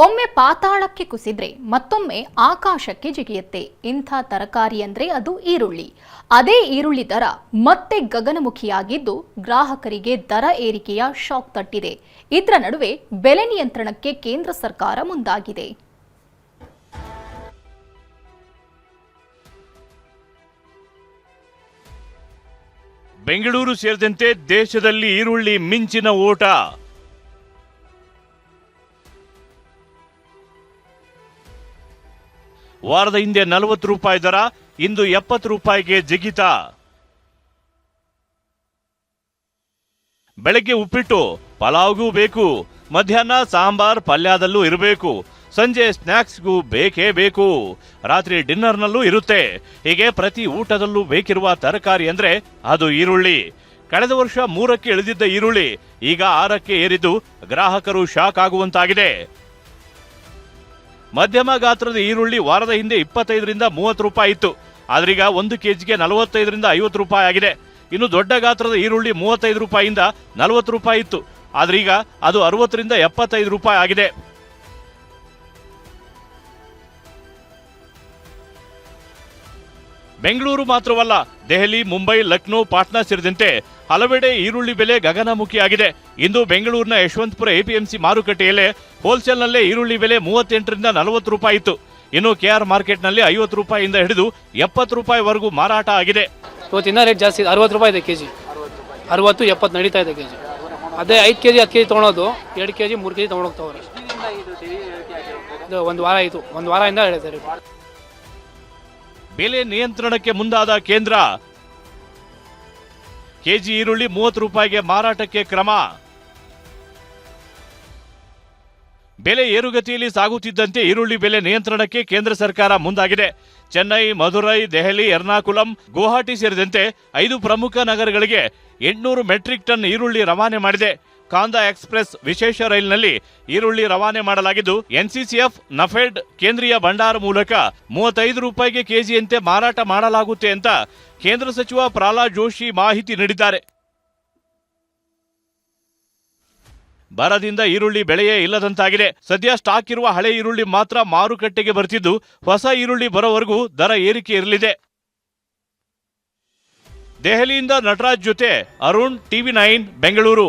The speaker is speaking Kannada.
ಒಮ್ಮೆ ಪಾತಾಳಕ್ಕೆ ಕುಸಿದ್ರೆ ಮತ್ತೊಮ್ಮೆ ಆಕಾಶಕ್ಕೆ ಜಿಗಿಯುತ್ತೆ. ಇಂಥ ತರಕಾರಿ ಅಂದ್ರೆ ಅದು ಈರುಳ್ಳಿ. ಅದೇ ಈರುಳ್ಳಿ ದರ ಮತ್ತೆ ಗಗನಮುಖಿಯಾಗಿದ್ದು ಗ್ರಾಹಕರಿಗೆ ದರ ಏರಿಕೆಯ ಶಾಕ್ ತಟ್ಟಿದೆ. ಇದರ ನಡುವೆ ಬೆಲೆ ನಿಯಂತ್ರಣಕ್ಕೆ ಕೇಂದ್ರ ಸರ್ಕಾರ ಮುಂದಾಗಿದೆ. ಬೆಂಗಳೂರು ಸೇರಿದಂತೆ ದೇಶದಲ್ಲಿ ಈರುಳ್ಳಿ ಮಿಂಚಿನ ಓಟ. ವಾರದ ಹಿಂದೆ 40 ರೂಪಾಯಿ ದರ, ಇಂದು 70 ರೂಪಾಯಿಗೆ ಜಿಗಿತ. ಬೆಳಗ್ಗೆ ಉಪ್ಪಿಟ್ಟು ಪಲಾವ್ಗೂ ಬೇಕು, ಮಧ್ಯಾಹ್ನ ಸಾಂಬಾರ್ ಪಲ್ಯದಲ್ಲೂ ಇರಬೇಕು, ಸಂಜೆ ಸ್ನ್ಯಾಕ್ಸ್ಗೂ ಬೇಕೇ ಬೇಕು, ರಾತ್ರಿ ಡಿನ್ನರ್ನಲ್ಲೂ ಇರುತ್ತೆ. ಹೀಗೆ ಪ್ರತಿ ಊಟದಲ್ಲೂ ಬೇಕಿರುವ ತರಕಾರಿ ಅಂದ್ರೆ ಅದು ಈರುಳ್ಳಿ. ಕಳೆದ ವರ್ಷ 3ಕ್ಕೆ ಇಳಿದಿದ್ದ ಈರುಳ್ಳಿ ಈಗ 6ಕ್ಕೆ ಏರಿದ್ದು ಗ್ರಾಹಕರು ಶಾಕ್ ಆಗುವಂತಾಗಿದೆ. ಮಧ್ಯಮ ಗಾತ್ರದ ಈರುಳ್ಳಿ ವಾರದ ಹಿಂದೆ 25ರಿಂದ 30 ರೂಪಾಯಿ ಇತ್ತು. ಆದ್ರೀಗ 1 ಕೆಜಿಗೆ 45ರಿಂದ 50 ರೂಪಾಯಿ ಆಗಿದೆ. ಇನ್ನು ದೊಡ್ಡ ಗಾತ್ರದ ಈರುಳ್ಳಿ 35 ರೂಪಾಯಿಯಿಂದ 40 ರೂಪಾಯಿ ಇತ್ತು. ಆದ್ರೀಗ ಅದು 60ರಿಂದ 75 ರೂಪಾಯಿ ಆಗಿದೆ. ಬೆಂಗಳೂರು ಮಾತ್ರವಲ್ಲ, ದೆಹಲಿ, ಮುಂಬೈ, ಲಕ್ನೋ, ಪಾಟ್ನಾ ಸೇರಿದಂತೆ ಹಲವೆಡೆ ಈರುಳ್ಳಿ ಬೆಲೆ ಗಗನಮುಖಿಯಾಗಿದೆ. ಇಂದು ಬೆಂಗಳೂರಿನ ಯಶವಂತಪುರ ಎಪಿಎಂಸಿ ಮಾರುಕಟ್ಟೆಯಲ್ಲೇ ಹೋಲ್ಸೇಲ್ನಲ್ಲೇ ಈರುಳ್ಳಿ ಬೆಲೆ 38ರಿಂದ 40 ರೂಪಾಯಿ ಇತ್ತು. ಇನ್ನು ಕೆಆರ್ ಮಾರ್ಕೆಟ್ನಲ್ಲಿ 50 ರೂಪಾಯಿಯಿಂದ ಹಿಡಿದು 70 ರೂಪಾಯಿವರೆಗೂ ಮಾರಾಟ ಆಗಿದೆ. ಇವತ್ತಿನ ರೇಟ್ ಜಾಸ್ತಿ, 60 ರೂಪಾಯಿ ಇದೆ ಕೆಜಿ. 60, 70 ನಡೀತಾ ಇದೆ ಕೆಜಿ. ಅದೇ 5 ಕೆಜಿ 10 ಕೆಜಿ ತೊಗೊಳೋದು, 2 ಕೆಜಿ 3 ಕೆಜಿ ತೊಗೊಂಡೋಗ್ತಾವ್ರೆ. ಇದು ಒಂದು ವಾರ ಆಯಿತು, ಒಂದು ವಾರದಿಂದ ಹೇಳ್ತಾರೆ. ಬೆಲೆ ನಿಯಂತ್ರಣಕ್ಕೆ ಮುಂದಾದ ಕೇಂದ್ರ. ಕೆಜಿ ಈರುಳ್ಳಿ 30 ರೂಪಾಯಿಗೆ ಮಾರಾಟಕ್ಕೆ ಕ್ರಮ. ಬೆಲೆ ಏರುಗತಿಯಲ್ಲಿ ಸಾಗುತ್ತಿದ್ದಂತೆ ಈರುಳ್ಳಿ ಬೆಲೆ ನಿಯಂತ್ರಣಕ್ಕೆ ಕೇಂದ್ರ ಸರ್ಕಾರ ಮುಂದಾಗಿದೆ. ಚೆನ್ನೈ, ಮಧುರೈ, ದೆಹಲಿ, ಎರ್ನಾಕುಲಂ, ಗುವಾಹಟಿ ಸೇರಿದಂತೆ 5 ಪ್ರಮುಖ ನಗರಗಳಿಗೆ 800 ಮೆಟ್ರಿಕ್ ಟನ್ ಈರುಳ್ಳಿ ರವಾನೆ ಮಾಡಿದೆ. ಕಾಂದಾ ಎಕ್ಸ್ಪ್ರೆಸ್ ವಿಶೇಷ ರೈಲಿನಲ್ಲಿ ಈರುಳ್ಳಿ ರವಾನೆ ಮಾಡಲಾಗಿದ್ದು ಎನ್ಸಿಸಿಎಫ್, ನಫೆಡ್ ಕೇಂದ್ರೀಯ ಭಂಡಾರ ಮೂಲಕ 35 ರೂಪಾಯಿಗೆ ಕೆಜಿಯಂತೆ ಮಾರಾಟ ಮಾಡಲಾಗುತ್ತೆ ಅಂತ ಕೇಂದ್ರ ಸಚಿವ ಪ್ರಹ್ಲಾದ್ ಜೋಶಿ ಮಾಹಿತಿ ನೀಡಿದ್ದಾರೆ. ಬರದಿಂದ ಈರುಳ್ಳಿ ಬೆಳೆಯೇ ಇಲ್ಲದಂತಾಗಿದೆ. ಸದ್ಯ ಸ್ಟಾಕ್ ಇರುವ ಹಳೆ ಈರುಳ್ಳಿ ಮಾತ್ರ ಮಾರುಕಟ್ಟೆಗೆ ಬರ್ತಿದ್ದು ಹೊಸ ಈರುಳ್ಳಿ ಬರೋವರೆಗೂ ದರ ಏರಿಕೆ ಇರಲಿದೆ. ದೆಹಲಿಯಿಂದ ನಟರಾಜ್ ಜೊತೆ ಅರುಣ್, TV9 ಬೆಂಗಳೂರು.